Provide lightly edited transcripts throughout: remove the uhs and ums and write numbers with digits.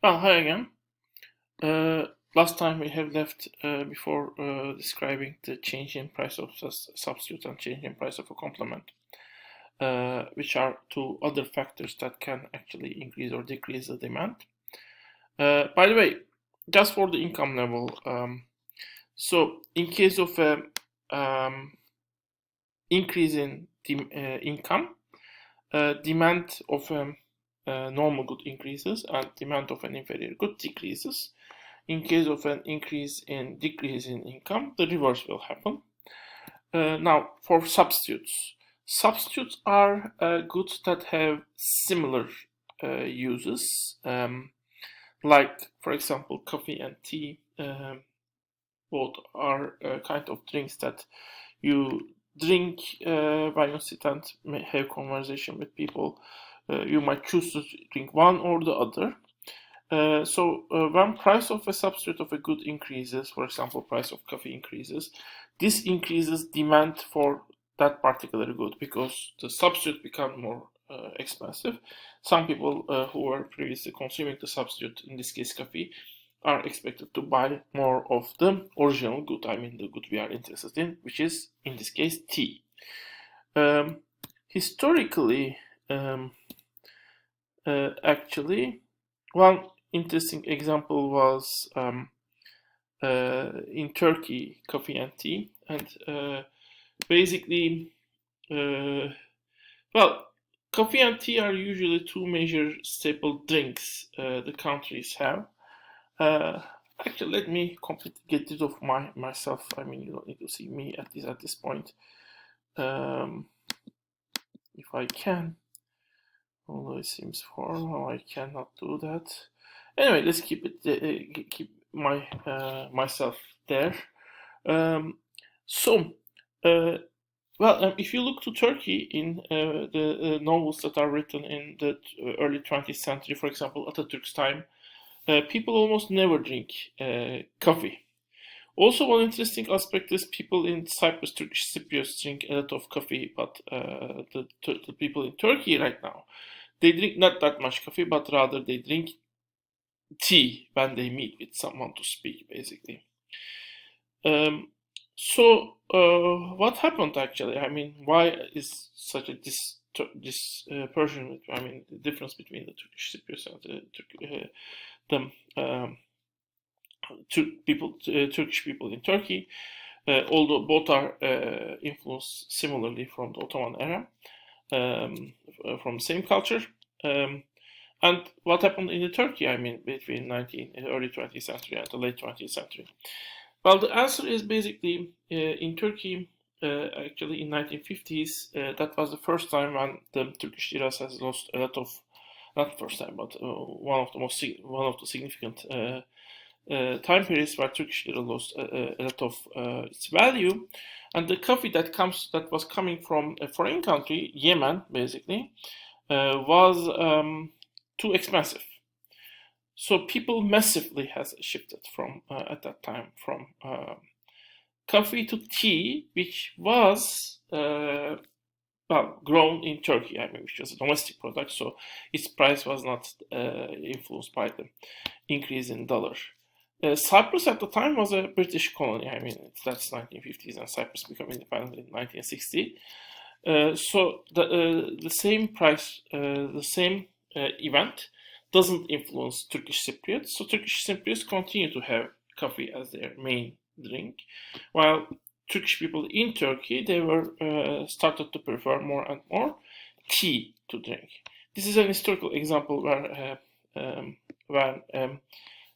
Well, hi again. Last time we have left before describing the change in price of substitute and change in price of a complement, which are two other factors that can actually increase or decrease the demand. By the way, just for the income level, so in case of a increase in income, demand of a normal good increases and demand of an inferior good decreases. In case of an decrease in income, the reverse will happen. Now, for substitutes are goods that have similar uses, like, for example, coffee and tea. Both are kind of drinks that you drink when you sit and have conversation with people. You might choose to drink one or the other. So when price of a substitute of a good increases, for example, price of coffee increases, this increases demand for that particular good because the substitute become more expensive. Some people who were previously consuming the substitute, in this case coffee, are expected to buy more of the original good, I mean the good we are interested in, which is in this case tea. Historically, actually, one interesting example was in Turkey, coffee and tea, and basically, well, coffee and tea are usually two major staple drinks the countries have. Actually, let me completely get rid of myself. I mean, you don't need to see me at this point. If I can, although it seems formal, I cannot do that. Anyway, let's keep it keep myself there. So, well, if you look to Turkey in the novels that are written in the early 20th century, for example, Atatürk's time, people almost never drink coffee. Also, one interesting aspect is people in Cyprus, Turkish Cypriots, drink a lot of coffee, but the people in Turkey right now, they drink not that much coffee, but rather they drink tea when they meet with someone to speak, basically. So, what happened actually? I mean, why is such a dispersion? I mean, the difference between the Turkish Cypriots and Turkish people in Turkey, although both are influenced similarly from the Ottoman era, from the same culture. And what happened in Turkey? I mean, between early 20th century and the late 20th century. Well, the answer is basically in Turkey. Actually, in 1950s, that was the first time when the Turkish lira has lost a lot of, not first time, but one of the significant time periods where Turkish lira lost a lot of its value, and the coffee that was coming from a foreign country, Yemen, basically, was too expensive. So people massively has shifted from at that time from coffee to tea, which was well grown in Turkey. I mean, which was a domestic product, so its price was not influenced by the increase in dollar. Cyprus at the time was a British colony. I mean, that's 1950s, and Cyprus became independent in 1960. So the same price, the same event doesn't influence Turkish Cypriots. So Turkish Cypriots continue to have coffee as their main drink, while Turkish people in Turkey, they were started to prefer more and more tea to drink. This is an historical example where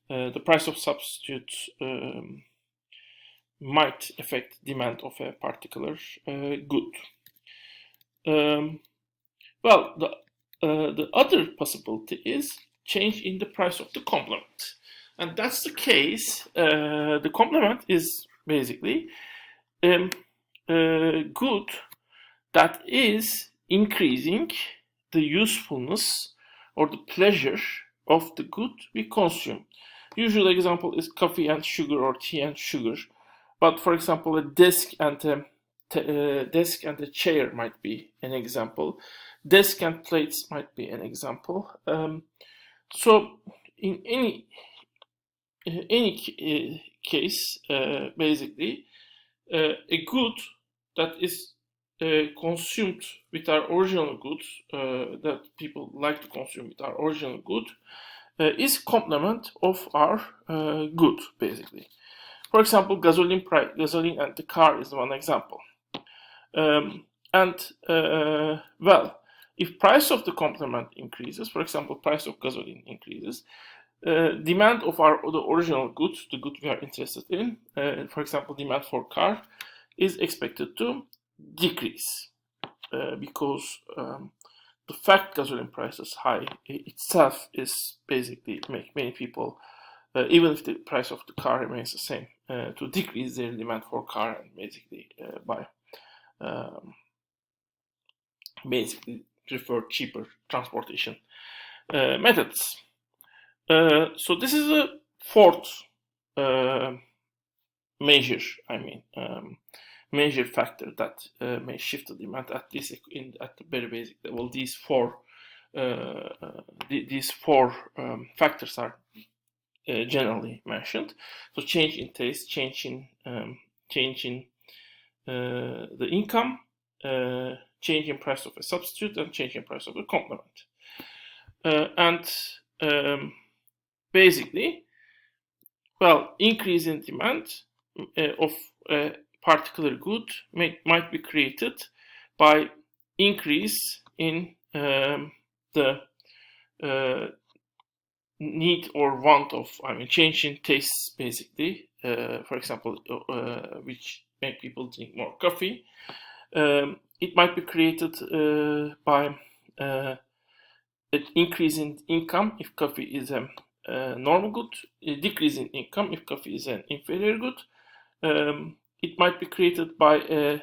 the price of substitutes might affect demand of a particular good. Well, the other possibility is change in the price of the complement, and that's the case. The complement is basically good that is increasing the usefulness or the pleasure of the good we consume. Usual example is coffee and sugar or tea and sugar, but for example, a desk and a chair might be an example. Desk and plates might be an example. So in any case, basically, a good that is consumed with our original goods, that people like to consume with our original good, is complement of our good, basically. For example, gasoline and the car is one example. Well, if price of the complement increases, for example, price of gasoline increases, demand of the original good, the good we are interested in, for example, demand for car, is expected to decrease because the fact gasoline price is high itself is basically make many people, even if the price of the car remains the same, to decrease their demand for car and basically buy. Basically prefer cheaper transportation methods. So this is a fourth major factor that may shift the demand at the very basic level. These four factors are generally mentioned. So change in taste, change in the income, change in price of a substitute, and change in price of a complement. Basically, well, increase in demand of a particular good might be created by increase in the need or want of, change in tastes, basically. For example, which make people drink more coffee. It might be created by an increase in income if coffee is a normal good, a decrease in income if coffee is an inferior good. It might be created by an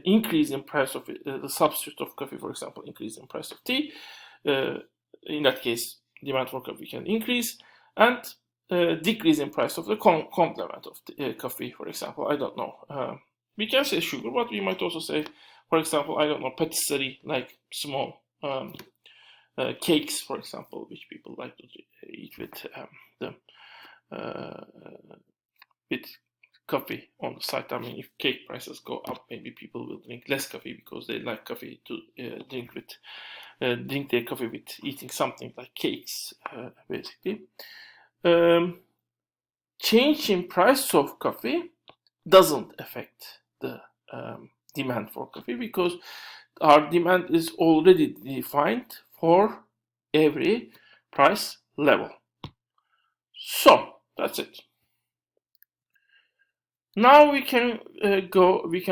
increase in price of the substitute of coffee, for example, increase in price of tea. In that case, demand for coffee can increase, and decrease in price of the complement of the coffee, for example. I don't know. We can say sugar, but we might also say, for example, I don't know, patisserie, like small cakes, for example, which people like to eat with with coffee on the side. If cake prices go up, maybe people will drink less coffee because they like coffee to drink their coffee with eating something like cakes, basically. Change in price of coffee doesn't affect the demand for coffee because our demand is already defined for every price level. So that's it. Now we can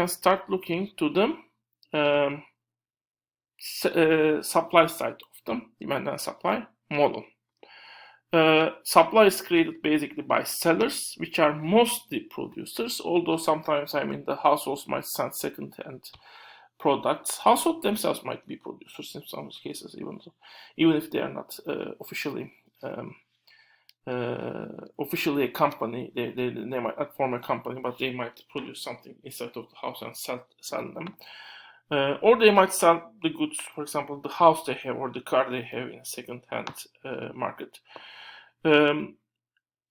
start looking to the supply side of the demand and supply model. Supply is created basically by sellers, which are mostly producers, although sometimes the households might send second-hand products. Households themselves might be producers in some cases, even if they are not officially a company. They might not form a company, but they might produce something inside of the house and sell them. Or they might sell the goods, for example, the house they have or the car they have in a second-hand market.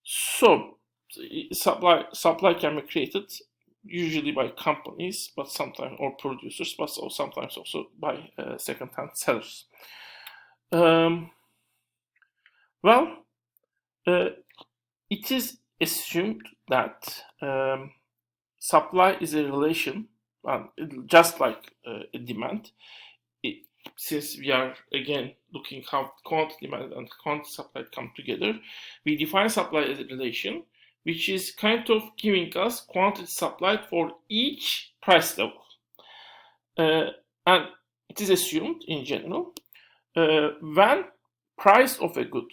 So supply can be created usually by companies, but sometimes or producers, but sometimes also by second-hand sellers. It is assumed that supply is a relation, just like a demand. Since we are again looking how quantity demand and quantity supply come together, we define supply as a relation which is kind of giving us quantity supplied for each price level. And it is assumed in general when price of a good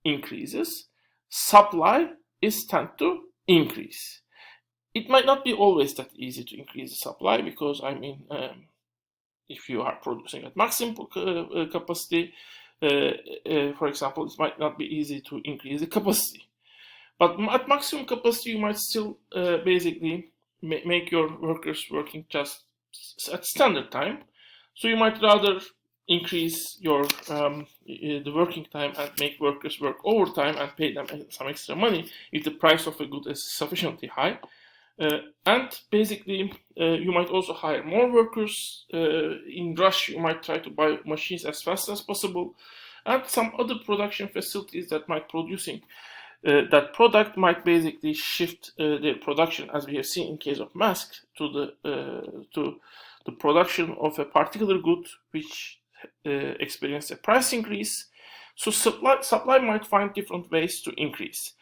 increases, supply is tend to increase. It might not be always that easy to increase the supply because if you are producing at maximum capacity, for example, it might not be easy to increase the capacity. But at maximum capacity, you might still basically make your workers working just at standard time. So you might rather increase your the working time and make workers work overtime and pay them some extra money if the price of a good is sufficiently high. And basically, you might also hire more workers. In rush, you might try to buy machines as fast as possible, and some other production facilities that might producing that product might basically shift their production, as we have seen in case of masks, to the production of a particular good which experience a price increase. So supply might find different ways to increase.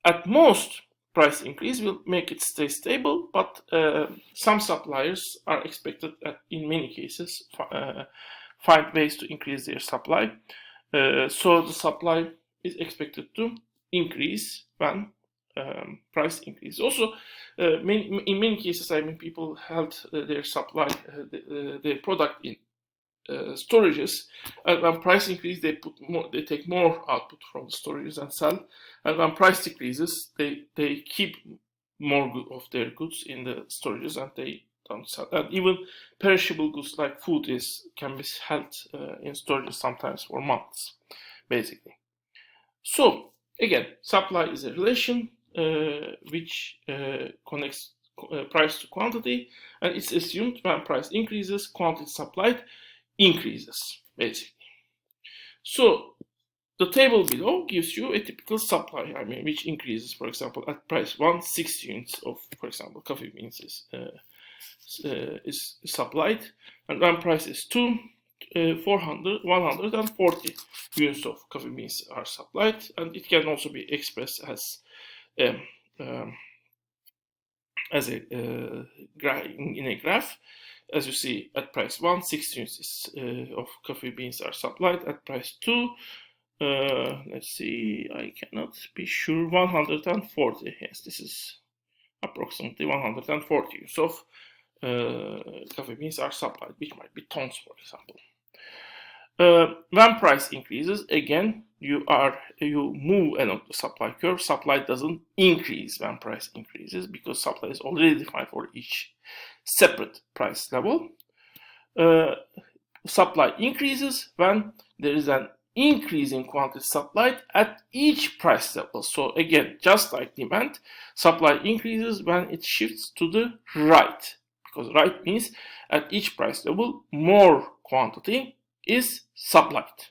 At most, price increase will make it stay stable, but some suppliers are expected, in many cases, find ways to increase their supply. So the supply is expected to increase when price increase. Also, in many cases, people held their supply, their product in storages, and when price increase, they take more output from the storages and sell. And when price decreases, they keep more of their goods in the storages and they don't sell. And even perishable goods like food can be held in storages sometimes for months, basically. So again, supply is a relation which connects price to quantity, and it's assumed when price increases, quantity supplied increases, basically. So the table below gives you a typical supply, which increases, for example, at price 1, 6 units of, for example, coffee beans is supplied, and when price is 2, 140 units of coffee beans are supplied, and it can also be expressed as in a graph. As you see, at price 1, 6 units of coffee beans are supplied. At price 2, let's see, I cannot be sure, 140. Yes, this is approximately 140 units of coffee beans are supplied, which might be tons, for example. When price increases, again, you move along the supply curve. Supply doesn't increase when price increases because supply is already defined for each separate price level. Supply increases when there is an increase in quantity supplied at each price level. So again, just like demand, supply increases when it shifts to the right, because right means at each price level more quantity is supplied.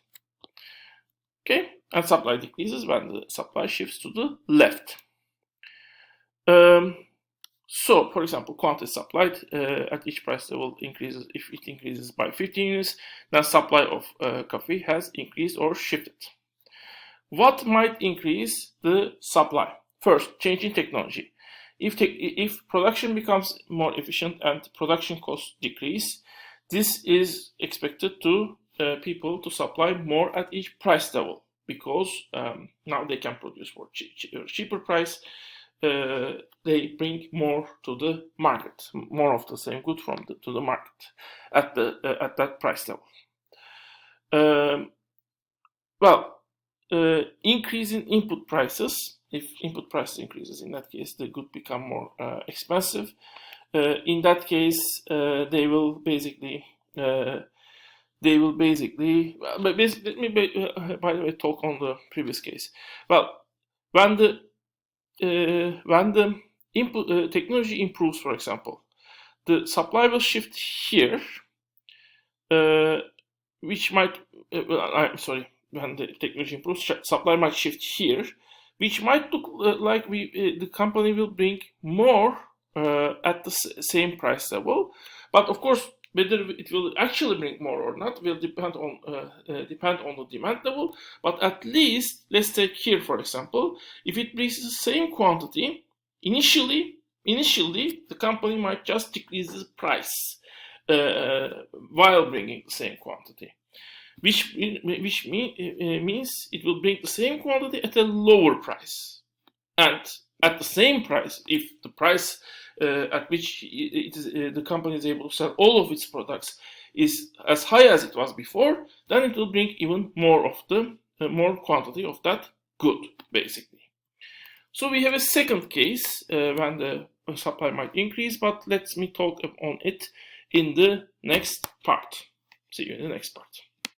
Okay, and supply decreases when the supply shifts to the left. So, for example, quantity supplied at each price level increases. If it increases by 15 units, then supply of coffee has increased or shifted. What might increase the supply? First, change in technology. If production becomes more efficient and production costs decrease, this is expected to people to supply more at each price level, because now they can produce for cheaper price. They bring more to the market, more of the same good to the market at that price level. Increase in input prices. If input price increases, in that case, the good become more expensive. In that case, they will basically. Let me, by the way, talk on the previous case. Well, when the input technology improves, for example, the supply will shift here, which might. When the technology improves, supply might shift here, which might look like the company will bring more at the same price level, but of course, whether it will actually bring more or not will depend on the demand level. But at least, let's take here, for example, if it brings the same quantity, initially the company might just decrease the price while bringing the same quantity, which means it will bring the same quantity at a lower price, and at the same price, if the price at which the company is able to sell all of its products is as high as it was before, then it will bring even more of the more quantity of that good, basically. So we have a second case when the supply might increase, but let me talk on it in the next part. See you in the next part.